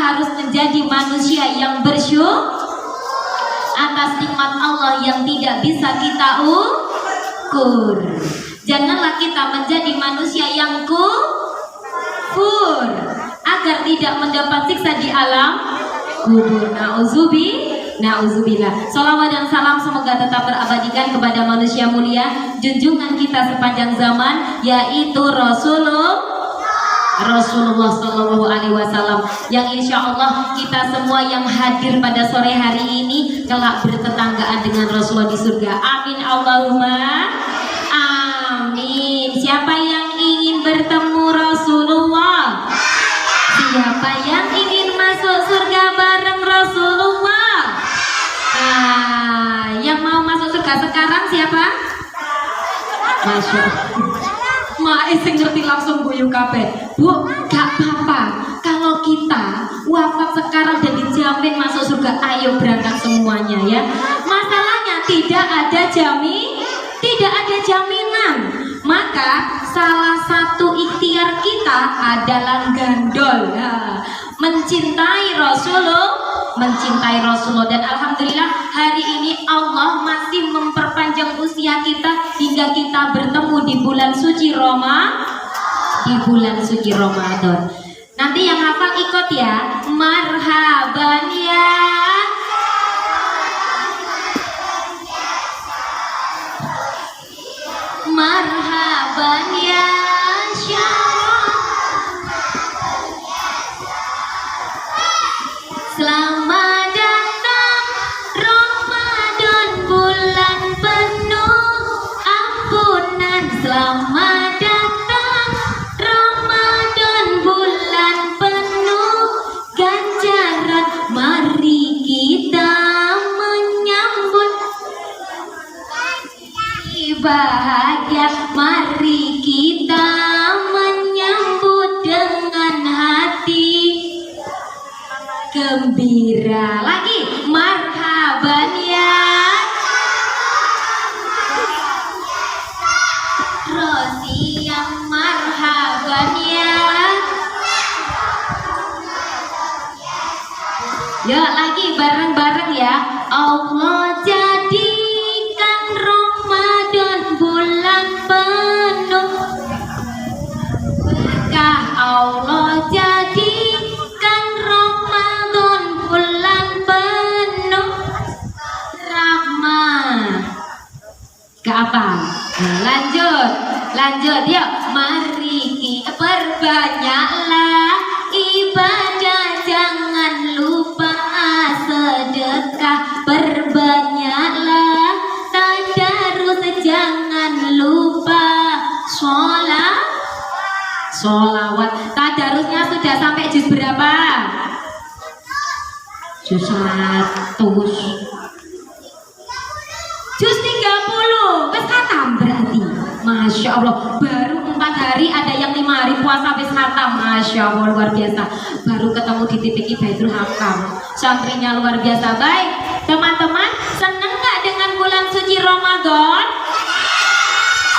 harus menjadi manusia yang bersyukur atas nikmat Allah yang tidak bisa kita ukur. Janganlah kita menjadi manusia yang kufur agar tidak mendapat siksa di alam kubur. Nauzubillah. Salawat dan salam semoga tetap terabadikan kepada manusia mulia, junjungan kita sepanjang zaman, yaitu Rasulullah Sallallahu Alaihi Wasallam, yang insya Allah kita semua yang hadir pada sore hari ini kelak bertetanggaan dengan Rasulullah di surga. Amin Allahumma amin. Siapa yang ingin bertemu Rasulullah? Siapa yang ingin masuk surga bareng Rasulullah? Yang mau masuk surga sekarang siapa? Masya Allah. Sing ngerti langsung guyu kabeh. Bu, gak apa-apa kalau kita wafat sekarang dan dijamin masuk surga. Ayo berangkat semuanya ya. Masalahnya tidak ada jaminan. Maka salah satu ikhtiar kita adalah gandol, mencintai Rasulullah, dan alhamdulillah hari ini Allah masih memperpanjang usia kita hingga kita bertemu di bulan suci Ramadan. Nanti yang hafal ikut ya. Marhaban ya, marhaban ya selamat datang Ramadan, bulan penuh ampunan. Selamat datang Ramadan, bulan penuh ganjaran. Mari kita menyambut bahagia. Mari kita menyambut dengan hati gembira. Lagi marhaban ya Rosi, yang marhaban ya. Yuk lagi bareng-bareng ya. Allah jadikan Ramadan bulan penuh berkah. Allah jadikan Ramadan bulan penuh rahmat. Gak apa? Lanjut yuk. Mari kita perbanyaklah ibadah, jangan lupa sedekah. Perbanyaklah tadarus, jangan lupa sholawat. Tadarusnya sudah sampai juz berapa? Juz 100, juz 30. Wes khatam berarti. Masya Allah, baru 4 hari ada yang 5 hari puasa wes khatam. Masya Allah, luar biasa. Baru ketemu di TPQ Baitul Hakam, santrinya luar biasa. Baik teman-teman, senang gak dengan bulan suci Ramadan?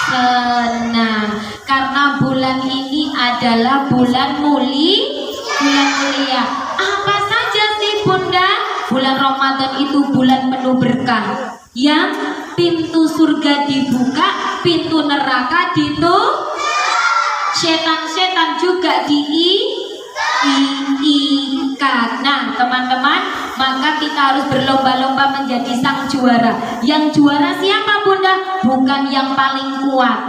Senang, karena bulan ini adalah bulan mulia. Apa saja sih Bunda? Bulan Ramadan itu bulan penuh berkah, yang pintu surga dibuka, pintu neraka ditutup, setan-setan juga diikat. Nah teman-teman, maka kita harus berlomba-lomba menjadi sang juara. Yang juara siapa Bunda? Bukan yang paling kuat,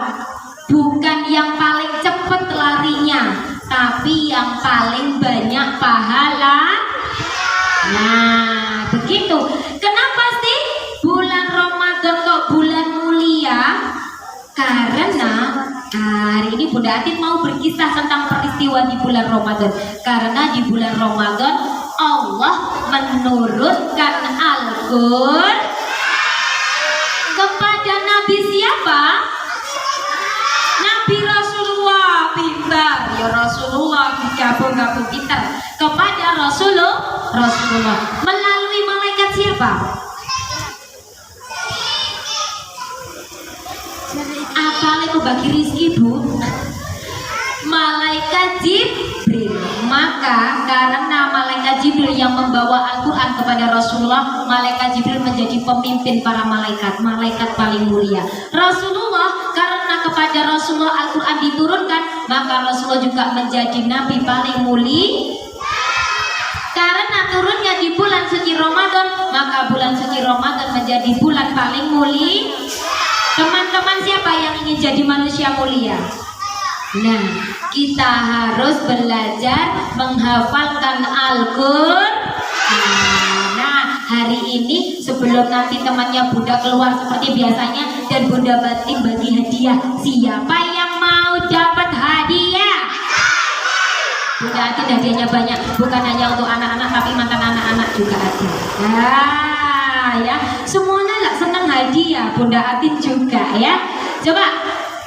bukan yang paling cepat larinya, tapi yang paling banyak pahala. Nah begitu. Kenapa sih bulan Ramadan kok bulan mulia? Karena hari ini Bunda Atin mau berkisah tentang peristiwa di bulan Ramadan. Karena di bulan Ramadan Allah menurunkan Al-Qur'an kepada Nabi siapa? Nabi Rasulullah. Pintar ya Rasulullah, gabung pintar. Kepada Rasulullah melalui malaikat siapa? Apa itu bagi rizki Bu? Malaikat Jibril. Maka karena malaikat Jibril yang membawa Al-Quran kepada Rasulullah. Malaikat Jibril menjadi pemimpin para malaikat, malaikat paling mulia. Rasulullah, karena kepada Rasulullah Al-Quran diturunkan, maka Rasulullah juga menjadi nabi paling mulia. Karena turunnya di bulan suci Ramadan, maka bulan suci Ramadan menjadi bulan paling mulia. Teman-teman, siapa yang ingin jadi manusia mulia? Nah, kita harus belajar menghafalkan Al-Quran. Nah, hari ini sebelum nanti temannya Bunda keluar seperti biasanya dan Bunda Batin bagi hadiah, siapa yang mau dapat hadiah? Bunda Atin hadiahnya banyak, bukan hanya untuk anak-anak tapi mantan anak-anak juga ada. Nah, ya, semuanya nggak senang hadiah, Bunda Atin juga ya. Coba,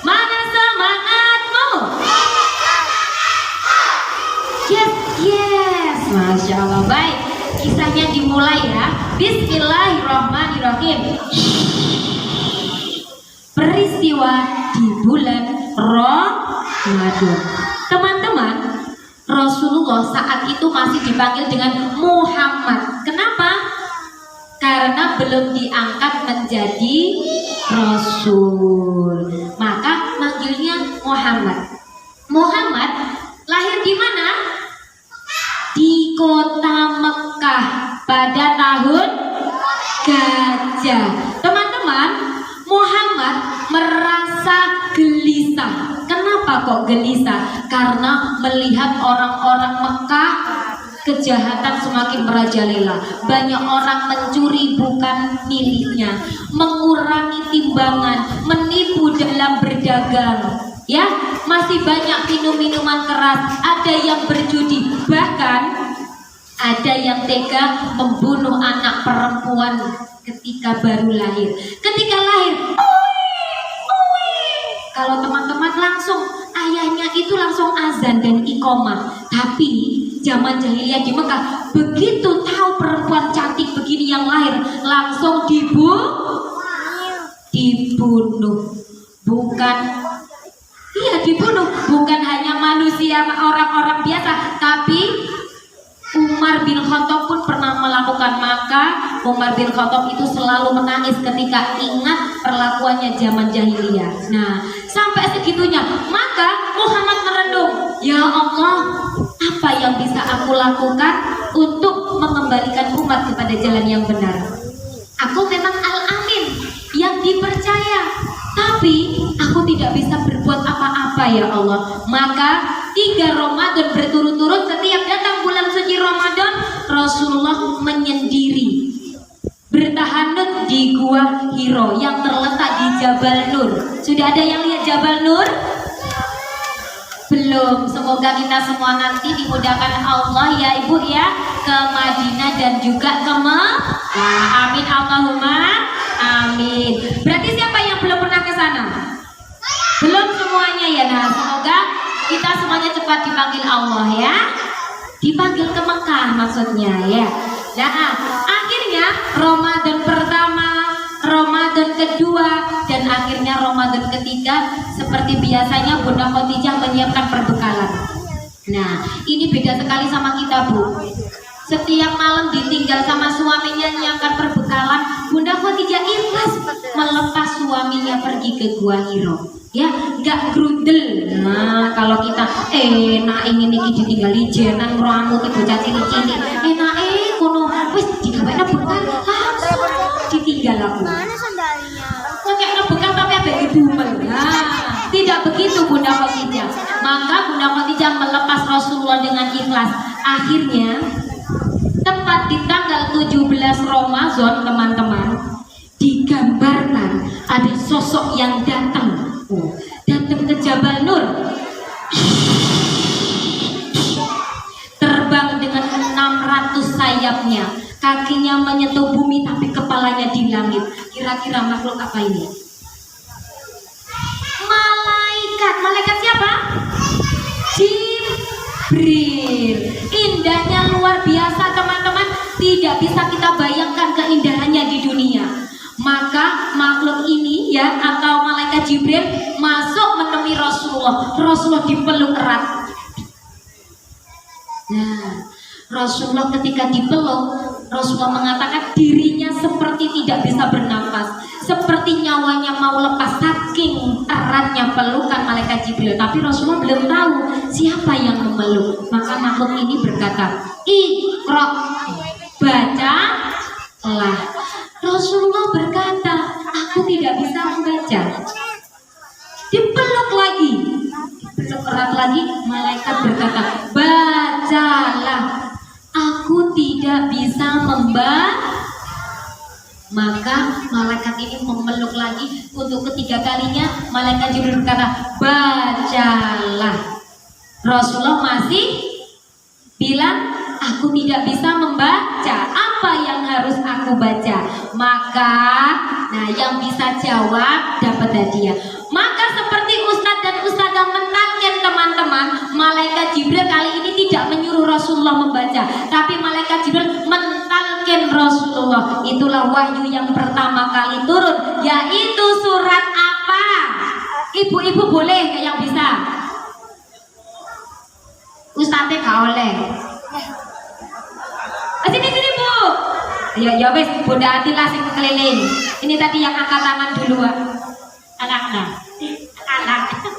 mana semangatmu? Yes, Masya Allah. Baik, kisahnya dimulai ya. Bismillahirrahmanirrahim. Peristiwa di bulan Ramadan. Teman-teman, Rasulullah saat itu masih dipanggil dengan Muhammad. Kenapa? Karena belum diangkat menjadi Rasul, maka manggilnya Muhammad. Muhammad lahir di mana? Di kota Mekah pada tahun Gajah. Teman-teman, Muhammad merasa gelisah. Kenapa kok gelisah? Karena melihat orang-orang Mekah kejahatan semakin merajalela. Banyak orang mencuri bukan miliknya, mengurangi timbangan, menipu dalam berdagang. Ya, masih banyak minum-minuman keras, ada yang berjudi, bahkan ada yang tega membunuh anak perempuan ketika baru lahir. Ketika lahir, kalau teman-teman langsung ayahnya itu langsung azan dan iqomah. Tapi zaman jahiliyah di Mekah, begitu tahu perempuan cantik begini yang lahir, langsung dibunuh. Dibunuh. Bukan hanya manusia, orang-orang biasa, tapi Umar bin Khattab pun pernah melakukan. Maka Umar bin Khattab itu selalu menangis ketika ingat perlakuannya zaman jahiliyah. Nah, sampai segitunya, maka Muhammad merenung, ya Allah, apa yang bisa aku lakukan untuk mengembalikan umat kepada jalan yang benar? Aku memang Al-Amin yang dipercaya, tapi aku tidak bisa berbuat apa-apa ya Allah. Maka 3 Ramadan berturut-turut, setiap datang bulan suci Ramadan, Rasulullah menyendiri bertahanut di Gua Hiro yang terletak di Jabal Nur. Sudah ada yang lihat Jabal Nur? Belum. Semoga kita semua nanti dimudahkan Allah ya Ibu ya, ke Madinah dan juga ke Mekah. Amin Allahumma amin. Berarti siapa yang belum pernah ke sana? Belum semuanya ya. Nah, semoga kita semuanya cepat dipanggil Allah ya. Dipanggil ke Mekah maksudnya ya. Nah, akhirnya Ramadan pertama, Ramadan kedua, dan akhirnya Ramadan ketiga, seperti biasanya Bunda Khadijah menyiapkan perbekalan. Nah, ini beda sekali sama kita, Bu. Setiap malam ditinggal sama suaminya menyiapkan perbekalan. Bunda Khadijah ikhlas melepas suaminya pergi ke Gua Hiro. Ya, nggak grudel. Nah, kalau kita enak ingin iki ditinggali jenan ramu ki bocah cilik-cilik. Enak kono wis digawekno bekal langsung ditinggal aku. Mana sandalnya? Ngekekno bekal tapi ambek gedumel. Nah, tidak begitu Bunda Khadijah. Maka Bunda Khadijah melepas Rasulullah dengan ikhlas. Akhirnya tepat di tanggal 17 Ramadan, teman-teman, digambarkan ada sosok yang datang ke Jabal Nur, terbang dengan 600 sayapnya, kakinya menyentuh bumi tapi kepalanya di langit. Kira-kira makhluk apa ini? Malaikat siapa? Jibril. Indahnya luar biasa teman-teman, tidak bisa kita bayangkan keindahannya di dunia. Maka makhluk ini ya, atau malaikat Jibril masuk menemui Rasulullah. Rasulullah dipeluk erat. Nah, Rasulullah ketika dipeluk, Rasulullah mengatakan dirinya seperti tidak bisa bernafas, seperti nyawanya mau lepas saking eratnya pelukan malaikat Jibril. Tapi Rasulullah belum tahu siapa yang memeluk. Maka makhluk ini berkata, Iqra, bacalah. Rasulullah berkata, aku tidak bisa membaca. Dipeluk lagi, dipeluk erat lagi, malaikat berkata, bacalah. Aku tidak bisa membaca. Maka malaikat ini memeluk lagi untuk ketiga kalinya. Malaikat Jibril berkata, bacalah. Rasulullah masih bilang, aku tidak bisa membaca. Apa yang harus aku baca? Maka, nah yang bisa jawab dapat hadiah. Maka seperti Ustadz dan Ustadzah mentalkin teman-teman, malaikat Jibril kali ini tidak menyuruh Rasulullah membaca, tapi malaikat Jibril mentalkin Rasulullah. Itulah wahyu yang pertama kali turun, yaitu surat apa? Ibu-ibu boleh yang bisa? Ustadznya gak oleh. Sini Bu. Ya wes, Bunda Atila sing keliling. Ini tadi yang angkat tangan dulu, anak-anak.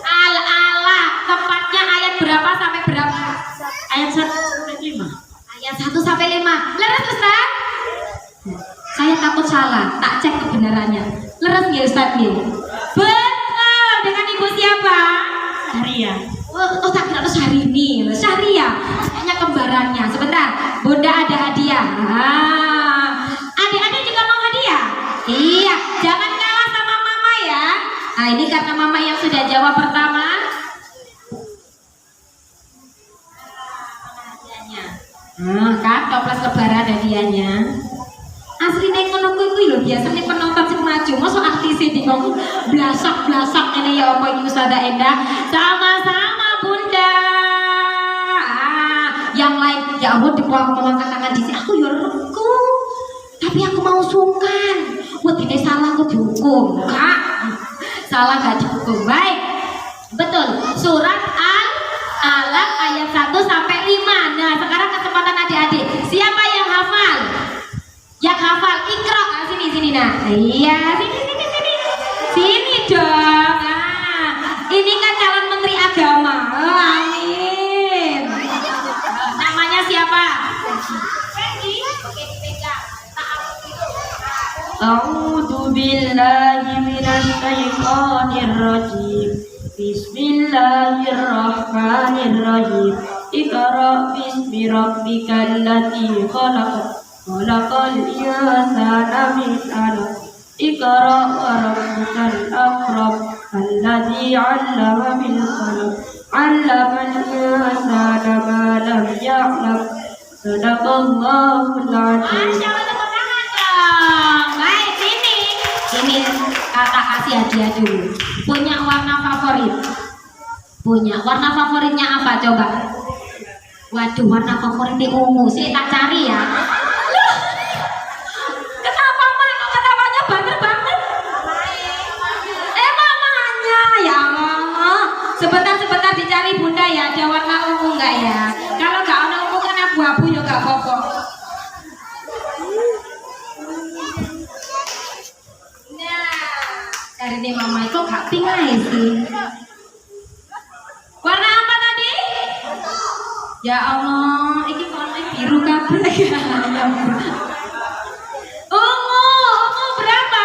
Ala tepatnya ayat berapa sampai berapa? Ayat 1 sampai 5. Ayat 1 sampai 5. Leres Ustaz? Saya takut salah, tak cek kebenarannya. Leres nggih Ustaz nggih? Betul. Dengan Ibu siapa? Syahria. Oh tak kira Syahrini. Syahria. Hanya kembarannya. Sebentar, Bunda ada hadiah. Adik-adik juga mau hadiah? Iya, jangan kalah sama mama ya. Nah ini karena mama yang sudah jawab pertama. Kan toples lebaran hadiahnya. Aslinya ngono kuwi lho, biasanya penonton sing maju, mosok artis iki kok blasak-blasak ini ya apa iki Ustazah Endah. Sama-sama Bunda. Yang lain ya Allah dipoang-poang tangan di sini. Aku ya reku. Tapi aku mau sungkan. Wedine salah aku dihukum, Kak. Salah gak dihukum. Baik. Betul. Surat Al-Alaq ayat 1 sampai 5. Nah, sekarang kesempatan adik-adik. Siapa yang hafal? Yang hafal Iqra. Sini nah. Iya, sini. Sini dong. Nah, ini kan calon menteri agama. Oh, amin. Namanya siapa? Peggy. Oke, dipegang. A'udzu billahi minasy syaithanir rajim. Bismillahirrahmanirrahim. Iqra bismi rabbikal ladzi khalaq. Khalaqal insana min 'alaq. Iqra wa rabbukal akram. Alladzi 'allama bil qalam. 'Allamal insana ma lam ya'lam. Sadaqallahul 'azim. Baik, ini kakak kasih hadiah dulu. Punya warna favorit? Punya. Warna favoritnya apa coba? Waduh, warna favoritnya ungu. Sih tak cari ya. Loh, kenapa Mak? Kok ketawanya banget banget? Mamanya ya Allah. Sebentar dicari Bunda ya. Ada warna ungu enggak ya? Kalau enggak warna ungu kan abu-abu ya enggak apa-apa. Dari ini mama itu gak pingai sih. Warna apa tadi? Ya Allah, ini warna biru kabeh ya. Ungu berapa?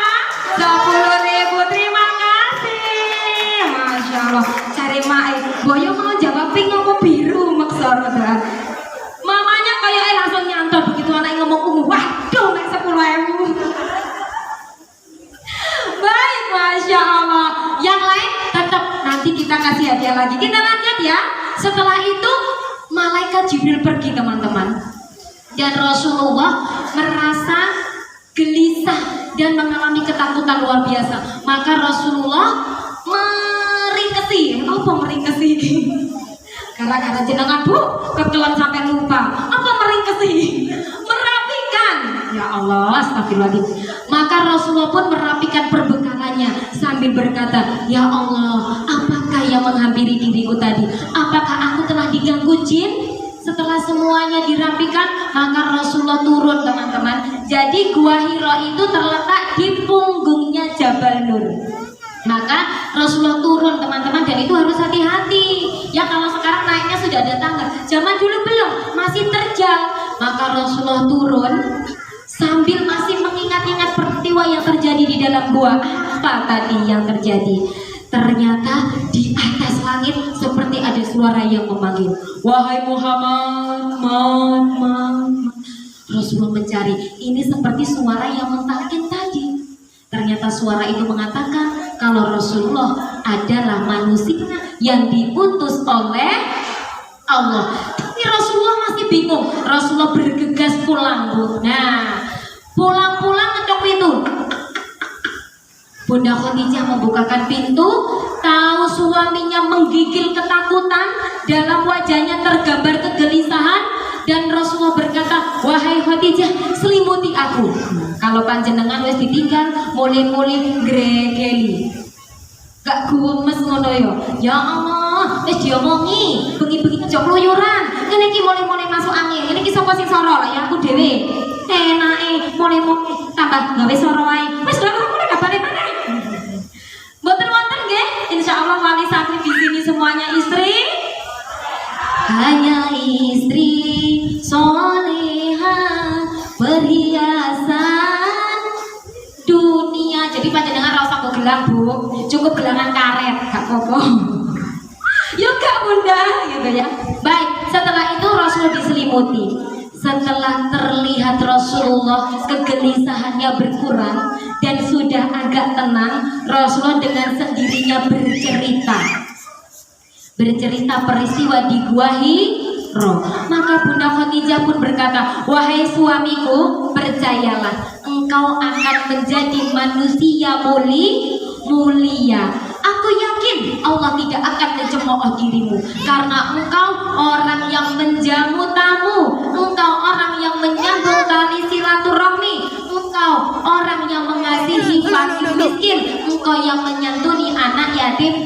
10.000. Terima kasih. Masya Allah. Cari Mae. Boyo mau jawab pink apa biru maksud. Mamanya kayak langsung nyantol begitu anak ngomong ungu. Waduh, naik 10.000. Baik, Masya Allah. Yang lain tetap nanti kita kasih hadiah lagi. Kita lanjut ya. Setelah itu malaikat Jibril pergi teman-teman. Dan Rasulullah merasa gelisah dan mengalami ketakutan luar biasa. Maka Rasulullah meringkesi. Apa meringkesi? Gara-gara jenengan Bu, kekelan sampai lupa. Apa meringkesi? Merapikan. Ya Allah, astagfirullahaladzim. Maka Rasulullah pun merapikan perbekalannya sambil berkata, ya Allah, apakah yang menghampiri diriku tadi? Apakah aku telah diganggu jin? Setelah semuanya dirapikan, maka Rasulullah turun, teman-teman. Jadi Gua Hira itu terletak di punggungnya Jabal Nur. Maka Rasulullah turun, teman-teman, dan itu harus hati-hati. Ya kalau sekarang naiknya sudah ada tangga, zaman dulu belum, masih terjal. Maka Rasulullah turun sambil masih mengingat-ingat peristiwa yang terjadi di dalam gua. Apa tadi yang terjadi? Ternyata di atas langit seperti ada suara yang memanggil, wahai Muhammad, Rasulullah mencari, ini seperti suara yang mentalkin tadi. Ternyata suara itu mengatakan kalau Rasulullah adalah manusia yang diutus oleh Allah. Tapi Rasulullah masih bingung. Rasulullah bergegas pulang, Bu. Nah, pulang-pulang ketok pintu. Bunda Khadijah membukakan pintu, tahu suaminya menggigil ketakutan, dalam wajahnya tergambar kegelisahan, dan Rasulullah berkata, wahai Khadijah, selimuti aku. Kalau panjenengan wis ditinggal, mulai-mulai gregeli, gak gumes ngono yo. Ya Allah, wis diomongi, bengi-bengi aja kluyuran. Ngene iki mulai-mulai masuk angin. Ngene iki sapa sing soro lah ya aku dhewe. Enake mulai-mulai tambah gawe soro wae. Wis lha kok ora balik-balik. Mboten-mboten nggih. Insyaallah wali santri di sini semuanya istri. Hanya istri soleha perhiasan dunia. Jadi panjenengan ra usah gelang, Bu. Cukup gelangan karet, gak apa-apa. Yuk gak Bunda, gitu ya. Baik, setelah itu Rasulullah diselimuti. Setelah terlihat Rasulullah kegelisahannya berkurang dan sudah agak tenang, Rasulullah dengan sendirinya bercerita peristiwa di Gua Hira. Maka Bunda Khadijah pun berkata, wahai suamiku, percayalah, engkau akan menjadi manusia mulia. Aku yakin Allah tidak akan mencemooh dirimu, karena engkau orang yang menjamu tamu, engkau orang yang menyambung tali silaturahmi, engkau orang yang mengasihi fakir miskin, engkau yang menyantuni anak yatim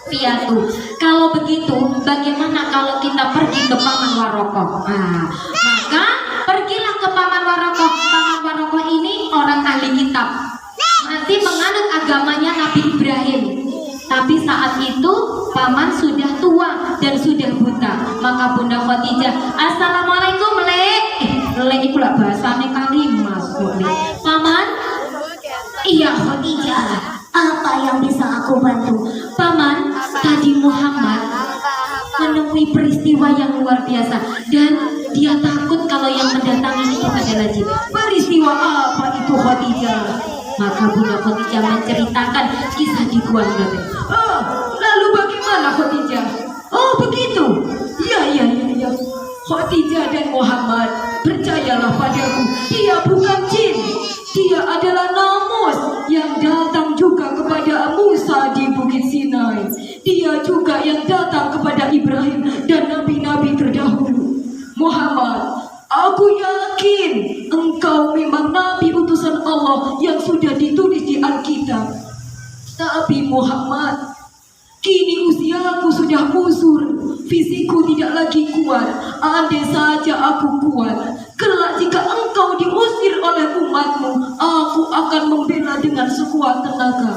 piatu. Kalau begitu, bagaimana kalau kita pergi ke Paman Warokoh? Maka pergilah ke Paman Warokoh. Paman Warokoh ini orang ahli kitab, masih menganut agamanya Nabi Ibrahim. Tapi saat itu paman sudah tua dan sudah buta. Maka Bunda Khadijah, assalamualaikum Lek. Lek itu lah bahasanya kalimas. Paman, iya Khadijah, apa yang bisa aku bantu? Paman, tadi Muhammad menemui peristiwa yang luar biasa dan dia takut kalau yang mendatangi itu adalah jin. Peristiwa apa itu Khadijah? Maka Bunda Khadijah menceritakan kisah di Gua Hira. Lalu bagaimana Khadijah? Oh begitu. Iya. Khadijah dan Muhammad, percayalah padaku, dia bukan jin. Dia adalah namus yang datang juga kepada Musa di Bukit Sinai. Dia juga yang datang kepada Ibrahim dan nabi-nabi terdahulu. Muhammad, aku yakin engkau memang nabi utusan Allah yang sudah ditulis di Alkitab. Tapi Muhammad, kini usiaku sudah usur, fisikku tidak lagi kuat. Andai saja aku kuat, kelak jika engkau diusir oleh umatmu, aku akan membela dengan sekuat tenaga.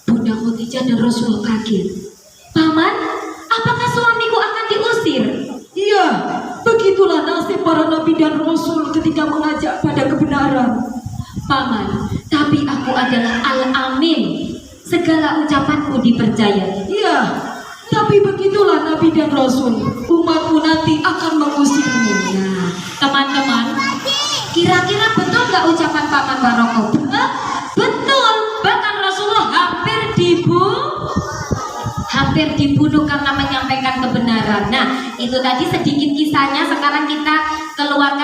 Bunda Khadijah dan Rasul kaget. Paman, apakah suamiku akan diusir? Iya, begitulah nasib para nabi dan rasul ketika mengajak pada kebenaran. Paman, tapi aku adalah Al-Amin. Segala ucapanku dipercaya. Iya, tapi begitulah nabi dan rasul. Umatmu nanti akan mengusirmu. Nah, teman-teman, kira-kira betul nggak ucapan Paman Warokoh? Betul. Bahkan Rasulullah hampir dibunuh karena menyampaikan kebenaran. Nah, itu tadi sedikit kisahnya. Sekarang kita keluarkan